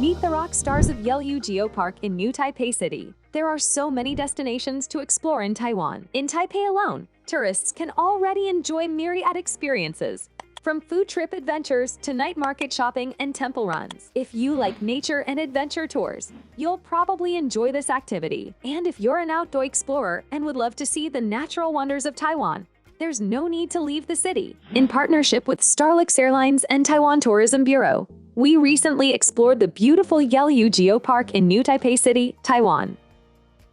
Meet the rock stars of Yehliu Geopark in New Taipei City. There are so many destinations to explore in Taiwan. In Taipei alone, tourists can already enjoy myriad experiences, from food trip adventures to night market shopping and temple runs. If you like nature and adventure tours, you'll probably enjoy this activity. And if you're an outdoor explorer and would love to see the natural wonders of Taiwan, there's no need to leave the city. In partnership with Starlux Airlines and Taiwan Tourism Bureau, we recently explored the beautiful Yehliu Geopark in New Taipei City, Taiwan.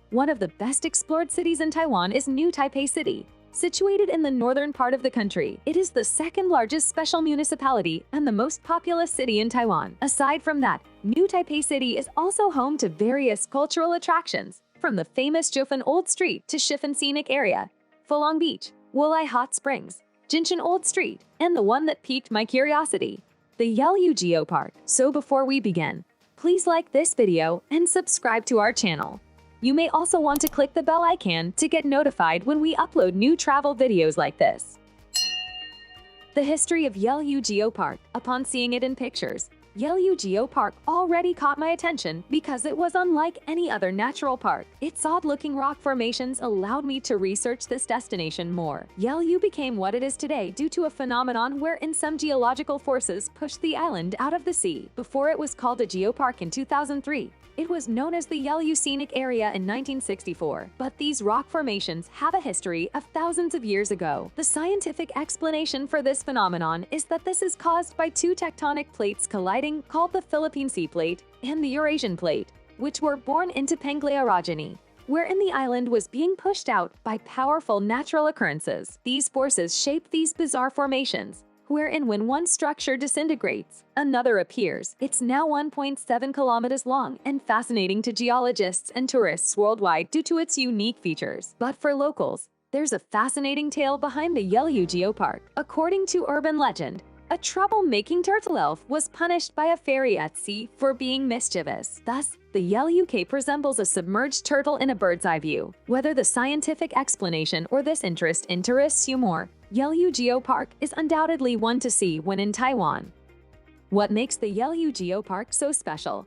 One of the best explored cities in Taiwan is New Taipei City. Situated in the northern part of the country, it is the second largest special municipality and the most populous city in Taiwan. Aside from that, New Taipei City is also home to various cultural attractions, from the famous Jiufen Old Street to Jiufen Scenic Area, Fulong Beach, Wulai Hot Springs, Jinshan Old Street, and the one that piqued my curiosity, the Yehliu Geopark. So before we begin, please like this video and subscribe to our channel. You may also want to click the bell icon to get notified when we upload new travel videos like this. The history of Yehliu Geopark. Upon seeing it in pictures, Yehliu Geopark already caught my attention because it was unlike any other natural park. Its odd-looking rock formations allowed me to research this destination more. Yehliu became what it is today due to a phenomenon wherein some geological forces pushed the island out of the sea. Before it was called a geopark in 2003, it was known as the Yehliu Scenic Area in 1964, but these rock formations have a history of thousands of years ago. The scientific explanation for this phenomenon is that this is caused by two tectonic plates colliding called the Philippine Sea Plate and the Eurasian Plate, which were born into Paleorogeny, wherein the island was being pushed out by powerful natural occurrences. These forces shape these bizarre formations, wherein when one structure disintegrates, another appears. It's now 1.7 kilometers long and fascinating to geologists and tourists worldwide due to its unique features. But for locals, there's a fascinating tale behind the Yehliu Geopark. According to urban legend, a trouble-making turtle elf was punished by a fairy at sea for being mischievous. Thus, the Yehliu Cape resembles a submerged turtle in a bird's eye view. Whether the scientific explanation or this interest interests you more, Yehliu Geopark is undoubtedly one to see when in Taiwan. What makes the Yehliu Geopark so special?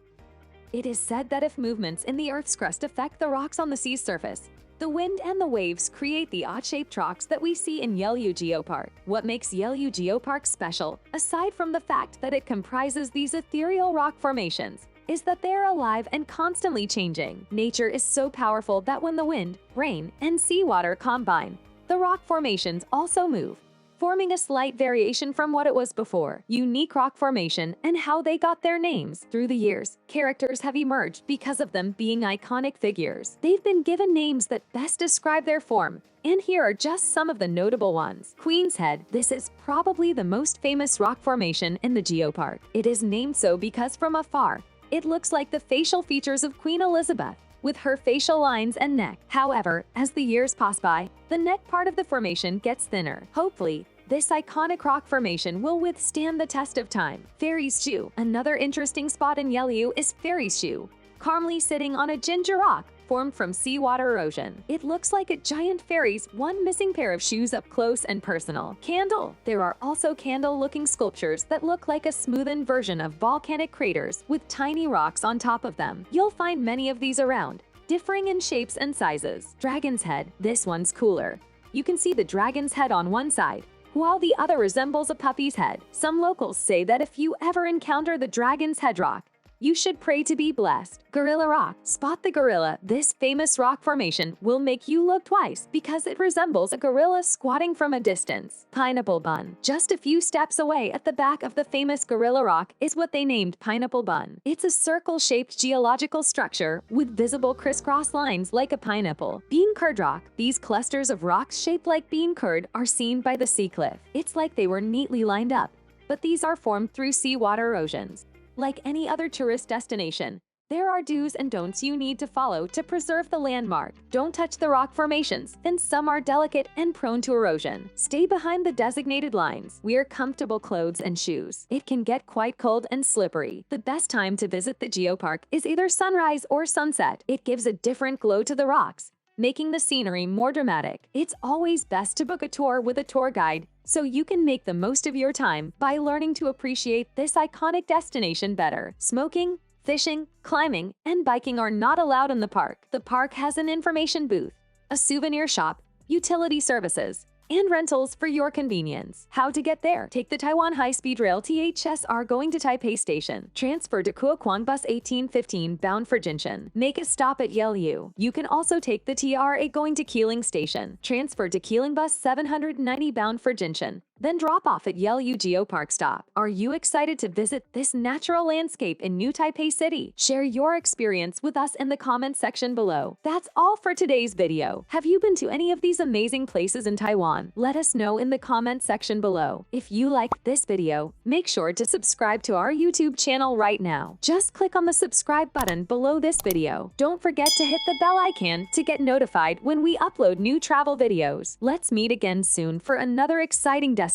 It is said that if movements in the Earth's crust affect the rocks on the sea's surface, the wind and the waves create the odd-shaped rocks that we see in Yehliu Geopark. What makes Yehliu Geopark special, aside from the fact that it comprises these ethereal rock formations, is that they're alive and constantly changing. Nature is so powerful that when the wind, rain, and seawater combine, the rock formations also move, forming a slight variation from what it was before. Unique rock formation and how they got their names. Through the years, characters have emerged because of them being iconic figures. They've been given names that best describe their form, and here are just some of the notable ones. Queen's Head. This is probably the most famous rock formation in the Geopark. It is named so because from afar, it looks like the facial features of Queen Elizabeth, with her facial lines and neck. However, as the years pass by, the neck part of the formation gets thinner. Hopefully, this iconic rock formation will withstand the test of time. Fairy's Shoe. Another interesting spot in Yehliu is Fairy's Shoe, calmly sitting on a ginger rock formed from seawater erosion. It looks like a giant fairy's one missing pair of shoes up close and personal. Candle. There are also candle-looking sculptures that look like a smoothened version of volcanic craters with tiny rocks on top of them. You'll find many of these around, differing in shapes and sizes. Dragon's Head. This one's cooler. You can see the dragon's head on one side, while the other resembles a puppy's head. Some locals say that if you ever encounter the dragon's head rock, you should pray to be blessed. Gorilla Rock. Spot the gorilla. This famous rock formation will make you look twice because it resembles a gorilla squatting from a distance. Pineapple Bun. Just a few steps away at the back of the famous Gorilla Rock is what they named Pineapple Bun. It's a circle-shaped geological structure with visible crisscross lines like a pineapple. Bean Curd Rock. These clusters of rocks shaped like bean curd are seen by the sea cliff. It's like they were neatly lined up, but these are formed through seawater erosions. Like any other tourist destination, there are do's and don'ts you need to follow to preserve the landmark. Don't touch the rock formations, and some are delicate and prone to erosion. Stay behind the designated lines. Wear comfortable clothes and shoes. It can get quite cold and slippery. The best time to visit the Geopark is either sunrise or sunset. It gives a different glow to the rocks, making the scenery more dramatic. It's always best to book a tour with a tour guide so you can make the most of your time by learning to appreciate this iconic destination better. Smoking. Fishing, climbing, and biking are not allowed in the park. The park has an information booth, a souvenir shop, utility services, and rentals for your convenience. How to get there? Take the Taiwan High-Speed Rail THSR going to Taipei Station. Transfer to Kuokwang Bus 1815 bound for Jinshan. Make a stop at Yehliu. You can also take the TR8 going to Keelung Station. Transfer to Keelung Bus 790 bound for Jinshan. Then drop off at Yehliu Geopark stop. Are you excited to visit this natural landscape in New Taipei City? Share your experience with us in the comments section below. That's all for today's video. Have you been to any of these amazing places in Taiwan? Let us know in the comments section below. If you liked this video, make sure to subscribe to our YouTube channel right now. Just click on the subscribe button below this video. Don't forget to hit the bell icon to get notified when we upload new travel videos. Let's meet again soon for another exciting destination.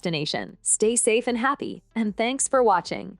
Stay safe and happy, and thanks for watching.